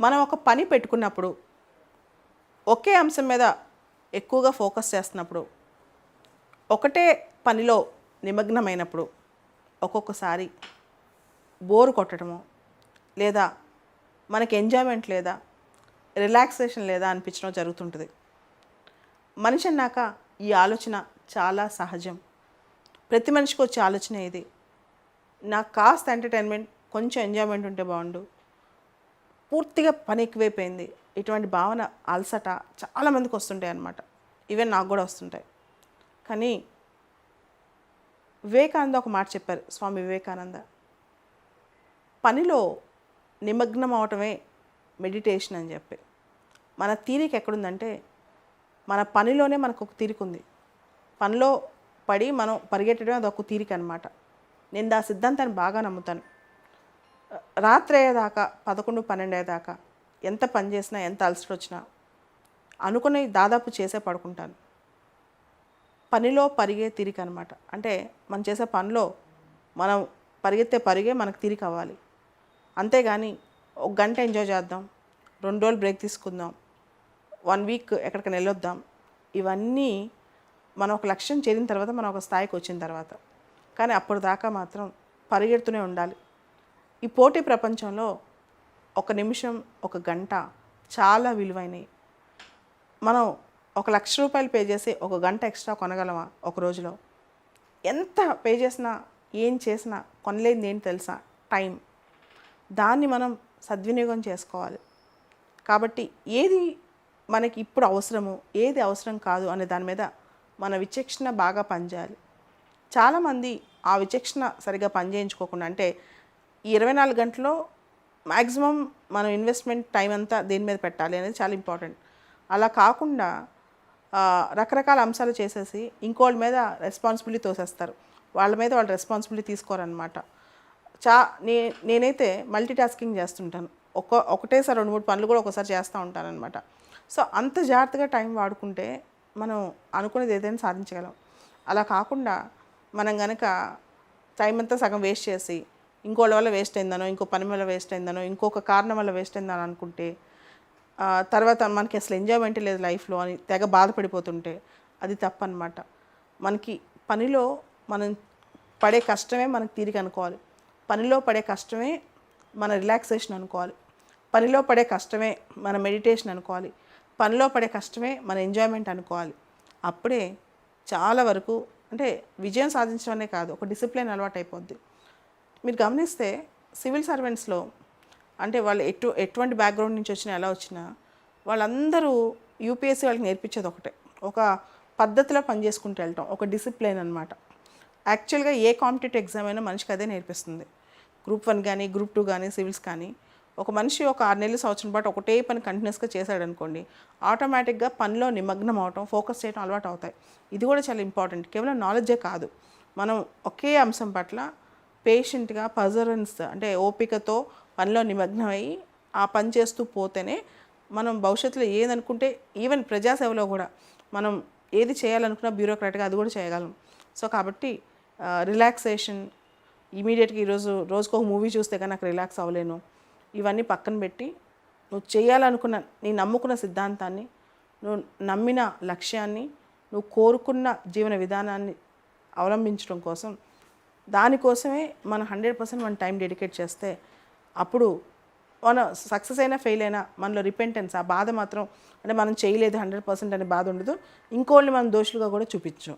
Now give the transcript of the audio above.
మనం ఒక పని పెట్టుకున్నప్పుడు ఒకే అంశం మీద ఎక్కువగా ఫోకస్ చేస్తున్నప్పుడు ఒకటే పనిలో నిమగ్నమైనప్పుడు ఒక్కొక్కసారి బోర్ కొట్టడము లేదా మనకి ఎంజాయ్మెంట్ లేదా రిలాక్సేషన్ లేదా అనిపించడం జరుగుతుంటుంది. మనిషి అన్నాక ఈ ఆలోచన చాలా సహజం. ప్రతి మనిషికి వచ్చే ఆలోచన ఇది. నాకు కాస్త ఎంటర్టైన్మెంట్, కొంచెం ఎంజాయ్మెంట్ ఉంటే బాగుండు, పూర్తిగా పని ఎక్కువైపోయింది, ఇటువంటి భావన అలసట చాలామందికి వస్తుంటాయి అన్నమాట. ఈవెన్ నాకు కూడా వస్తుంటాయి. కానీ వివేకానంద ఒక మాట చెప్పారు, స్వామి వివేకానంద, పనిలో నిమగ్నం అవటమే మెడిటేషన్ అని చెప్పి. మన తీరిక ఎక్కడుందంటే మన పనిలోనే మనకు ఒక తీరిక ఉంది. పనిలో పడి మనం పరిగెట్టడం అది ఒక తీరిక అనమాట. నేను ఆ సిద్ధాంతాన్ని బాగా నమ్ముతాను. రాత్రి అయ్యేదాకా 11, 12 అయ్యేదాకా ఎంత పని చేసినా ఎంత అలసట వచ్చినా అనుకుని దాదాపు చేసే పడుకుంటాను. పనిలో పరిగే తీరిక అనమాట. అంటే మనం చేసే పనిలో మనం పరిగెత్తే పరిగే మనకు తీరిక అవ్వాలి. అంతేగాని ఒక గంట ఎంజాయ్ చేద్దాం, 2 రోజులు బ్రేక్ తీసుకుందాం, 1 వీక్ ఎక్కడికైనా వెళ్ళొద్దాం, ఇవన్నీ మనం ఒక లక్ష్యం చేరిన తర్వాత మనం ఒక స్థాయికి వచ్చిన తర్వాత. కానీ అప్పుడు దాకా మాత్రం పరిగెడుతూనే ఉండాలి. ఈ పోటీ ప్రపంచంలో ఒక నిమిషం, ఒక గంట చాలా విలువైనవి. మనం 1,00,000 రూపాయలు పే చేసి ఒక గంట ఎక్స్ట్రా కొనగలమా ఒక రోజులో? ఎంత పే చేసినా ఏం చేసినా కొనలేనిది ఏంటి తెలుసా? టైం. దాన్ని మనం సద్వినియోగం చేసుకోవాలి. కాబట్టి ఏది మనకి ఇప్పుడు అవసరము, ఏది అవసరం కాదు అనే దాని మీద మన విచక్షణ బాగా పనిచేయాలి. చాలామంది ఆ విచక్షణ సరిగా పనిచేయించుకోకుండా, అంటే ఈ 24 గంటల్లో మ్యాక్సిమం మనం ఇన్వెస్ట్మెంట్ టైం అంతా దేని మీద పెట్టాలి అనేది చాలా ఇంపార్టెంట్. అలా కాకుండా రకరకాల అంశాలు చేసేసి ఇంకోళ్ళ మీద రెస్పాన్సిబిలిటీ తోసేస్తారు. వాళ్ళ మీద వాళ్ళు రెస్పాన్సిబిలిటీ తీసుకోరనమాట. నేనైతే మల్టీ టాస్కింగ్ చేస్తుంటాను. ఒకటేసారి 2, 3 పనులు కూడా ఒకసారి చేస్తూ ఉంటానన్నమాట. సో అంత జాగ్రత్తగా టైం వాడుకుంటే మనం అనుకునేది ఏదైనా సాధించగలం. అలా కాకుండా మనం కనుక టైం అంతా సగం వేస్ట్ చేసి ఇంకోళ్ళ వల్ల వేస్ట్ అయిందనో, ఇంకో పని వల్ల వేస్ట్ అయిందనో, ఇంకొక కారణం వల్ల వేస్ట్ అయిందని అనుకుంటే తర్వాత మనకి అసలు ఎంజాయ్మెంట్ లేదు లైఫ్లో అని తెగ బాధపడిపోతుంటే అది తప్పన్నమాట. మనకి పనిలో మనం పడే కష్టమే మనకు తీరిక అనుకోవాలి. పనిలో పడే కష్టమే మన రిలాక్సేషన్ అనుకోవాలి. పనిలో పడే కష్టమే మన మెడిటేషన్ అనుకోవాలి. పనిలో పడే కష్టమే మన ఎంజాయ్మెంట్ అనుకోవాలి. అప్పుడే చాలా వరకు అంటే విజయం సాధించడమే కాదు, ఒక డిసిప్లిన్ అలవాటు అయిపోద్ది. మీరు గమనిస్తే సివిల్ సర్వెంట్స్లో అంటే వాళ్ళు ఎటువంటి బ్యాక్గ్రౌండ్ నుంచి వచ్చినా ఎలా వచ్చినా వాళ్ళందరూ యూపీఎస్సీ వాళ్ళకి నేర్పించేది ఒకటే, ఒక పద్ధతిలో పనిచేసుకుంటూ వెళ్ళటం, ఒక డిసిప్లిన్ అనమాట. యాక్చువల్గా ఏ కాంపిటేటివ్ ఎగ్జామ్ అయినా మనిషికి అదే నేర్పిస్తుంది. గ్రూప్ 1 కానీ గ్రూప్ 2 కానీ సివిల్స్ కానీ. ఒక మనిషి ఒక 6 నెలలు సంవత్సరం పాటు ఒకటే పని కంటిన్యూస్గా చేశాడనుకోండి, ఆటోమేటిక్గా పనిలో నిమగ్నం అవటం, ఫోకస్ చేయడం అలవాటు అవుతాయి. ఇది కూడా చాలా ఇంపార్టెంట్. కేవలం నాలెడ్జే కాదు, మనం ఒకే అంశం పట్ల పేషెంట్గా పర్జరెన్స్ అంటే ఓపికతో పనిలో నిమగ్నం అయ్యి ఆ పని చేస్తూ పోతేనే మనం భవిష్యత్తులో ఏదనుకుంటే ఈవెన్ ప్రజాసేవలో కూడా మనం ఏది చేయాలనుకున్నా బ్యూరోక్రాట్గా అది కూడా చేయగలం. సో కాబట్టి రిలాక్సేషన్ ఇమీడియట్గా రోజుకు ఒక మూవీ చూస్తే కానీ నాకు రిలాక్స్ అవ్వలేను, ఇవన్నీ పక్కన పెట్టి నువ్వు చేయాలనుకున్న నీ నమ్ముకున్న సిద్ధాంతాన్ని, నువ్వు నమ్మిన లక్ష్యాన్ని, నువ్వు కోరుకున్న జీవన విధానాన్ని అవలంబించడం కోసం, దానికోసమే మనం 100% మన టైం డెడికేట్ చేస్తే అప్పుడు మన సక్సెస్ అయినా ఫెయిల్ అయినా మనలో రిపెంటెన్స్, ఆ బాధ మాత్రం అంటే మనం చేయలేదు 100% అనే బాధ ఉండదు. ఇంకోళ్ళని మనం దోషులుగా కూడా చూపించం.